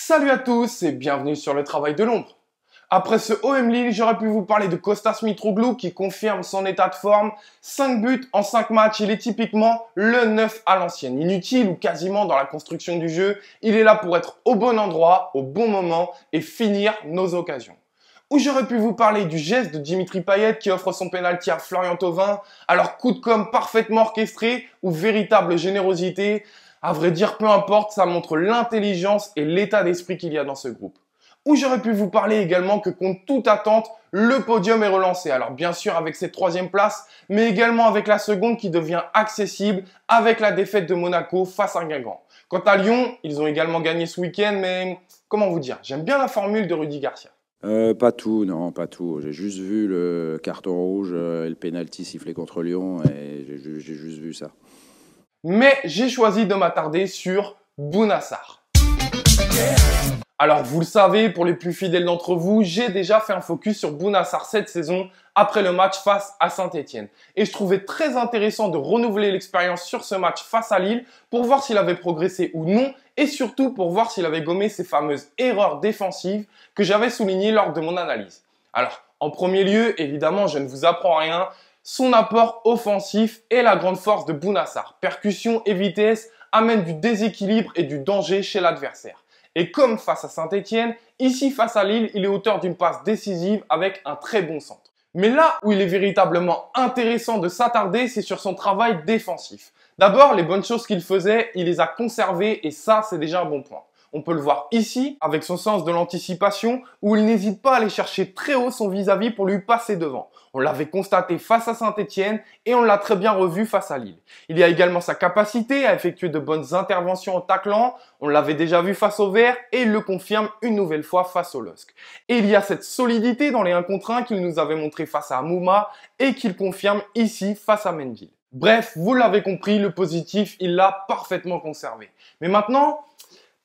Salut à tous et bienvenue sur le travail de l'ombre. Après ce OM Lille, j'aurais pu vous parler de Kostas Mitroglou qui confirme son état de forme. 5 buts en 5 matchs, il est typiquement le 9 à l'ancienne. Inutile ou quasiment dans la construction du jeu, il est là pour être au bon endroit, au bon moment et finir nos occasions. Ou j'aurais pu vous parler du geste de Dimitri Payet qui offre son pénalty à Florian Thauvin. Alors coup de com' parfaitement orchestré ou véritable générosité, à vrai dire peu importe, ça montre l'intelligence et l'état d'esprit qu'il y a dans ce groupe. Ou j'aurais pu vous parler également que contre toute attente, le podium est relancé. Alors bien sûr avec cette 3e place, mais également avec la seconde qui devient accessible avec la défaite de Monaco face à Guingamp. Quant à Lyon, ils ont également gagné ce week-end, mais comment vous dire, j'aime bien la formule de Rudy Garcia. Pas tout, non, pas tout. J'ai juste vu le carton rouge et le penalty sifflé contre Lyon et j'ai juste vu ça. Mais j'ai choisi de m'attarder sur Bouna Sarr. Alors vous le savez, pour les plus fidèles d'entre vous, j'ai déjà fait un focus sur Bouna Sarr cette saison après le match face à Saint-Etienne. Et je trouvais très intéressant de renouveler l'expérience sur ce match face à Lille pour voir s'il avait progressé ou non et surtout pour voir s'il avait gommé ces fameuses erreurs défensives que j'avais soulignées lors de mon analyse. Alors, en premier lieu, évidemment, je ne vous apprends rien, son apport offensif est la grande force de Bouna Sarr. Percussion et vitesse amènent du déséquilibre et du danger chez l'adversaire. Et comme face à Saint-Etienne, ici face à Lille, il est auteur d'une passe décisive avec un très bon centre. Mais là où il est véritablement intéressant de s'attarder, c'est sur son travail défensif. D'abord, les bonnes choses qu'il faisait, il les a conservées et ça, c'est déjà un bon point. On peut le voir ici, avec son sens de l'anticipation, où il n'hésite pas à aller chercher très haut son vis-à-vis pour lui passer devant. On l'avait constaté face à Saint-Etienne et on l'a très bien revu face à Lille. Il y a également sa capacité à effectuer de bonnes interventions en taclant. On l'avait déjà vu face au Vert et il le confirme une nouvelle fois face au LOSC. Et il y a cette solidité dans les 1 contre 1 qu'il nous avait montré face à Amouma et qu'il confirme ici face à Mendy. Bref, vous l'avez compris, le positif, il l'a parfaitement conservé. Mais maintenant,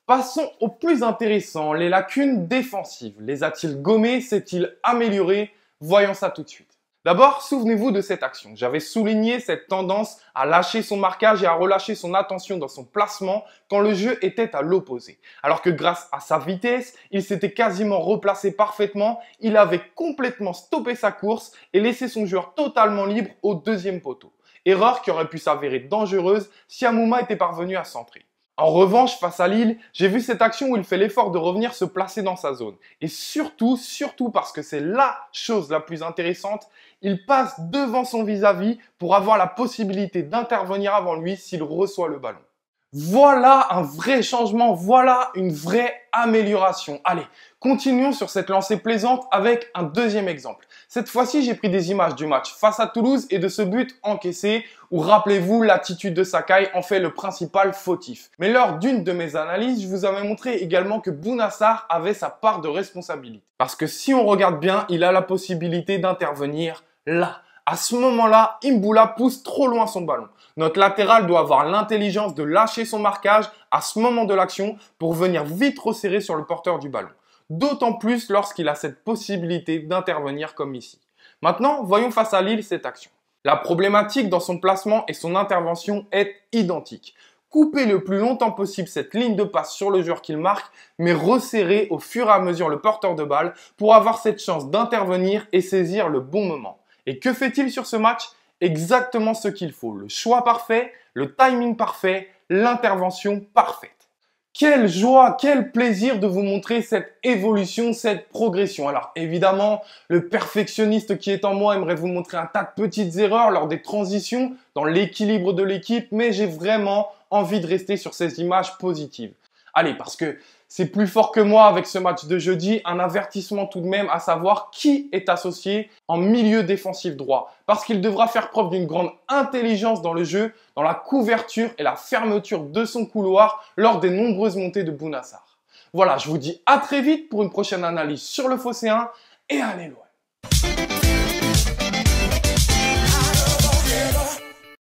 passons au plus intéressant, les lacunes défensives. Les a-t-il gommées? S'est-il amélioré? Voyons ça tout de suite. D'abord, souvenez-vous de cette action. J'avais souligné cette tendance à lâcher son marquage et à relâcher son attention dans son placement quand le jeu était à l'opposé. Alors que grâce à sa vitesse, il s'était quasiment replacé parfaitement, il avait complètement stoppé sa course et laissé son joueur totalement libre au 2e poteau. Erreur qui aurait pu s'avérer dangereuse si Amouma était parvenu à centrer. En revanche, face à Lille, j'ai vu cette action où il fait l'effort de revenir se placer dans sa zone. Et surtout parce que c'est la chose la plus intéressante, il passe devant son vis-à-vis pour avoir la possibilité d'intervenir avant lui s'il reçoit le ballon. Voilà un vrai changement, voilà une vraie amélioration. Allez, continuons sur cette lancée plaisante avec un 2e exemple. Cette fois-ci, j'ai pris des images du match face à Toulouse et de ce but encaissé où, rappelez-vous, l'attitude de Sakai en fait le principal fautif. Mais lors d'une de mes analyses, je vous avais montré également que Bouna Sarr avait sa part de responsabilité. Parce que si on regarde bien, il a la possibilité d'intervenir là. À ce moment-là, Imbula pousse trop loin son ballon. Notre latéral doit avoir l'intelligence de lâcher son marquage à ce moment de l'action pour venir vite resserrer sur le porteur du ballon. D'autant plus lorsqu'il a cette possibilité d'intervenir comme ici. Maintenant, voyons face à Lille cette action. La problématique dans son placement et son intervention est identique. Couper le plus longtemps possible cette ligne de passe sur le joueur qu'il marque, mais resserrer au fur et à mesure le porteur de balle pour avoir cette chance d'intervenir et saisir le bon moment. Et que fait-il sur ce match? Exactement ce qu'il faut. Le choix parfait, le timing parfait, l'intervention parfaite. Quelle joie, quel plaisir de vous montrer cette évolution, cette progression. Alors évidemment, le perfectionniste qui est en moi aimerait vous montrer un tas de petites erreurs lors des transitions, dans l'équilibre de l'équipe, mais j'ai vraiment envie de rester sur ces images positives. Allez, parce que c'est plus fort que moi avec ce match de jeudi, un avertissement tout de même à savoir qui est associé en milieu défensif droit. Parce qu'il devra faire preuve d'une grande intelligence dans le jeu, dans la couverture et la fermeture de son couloir lors des nombreuses montées de Bouna Sarr. Voilà, je vous dis à très vite pour une prochaine analyse sur le Phocéen et allez loin.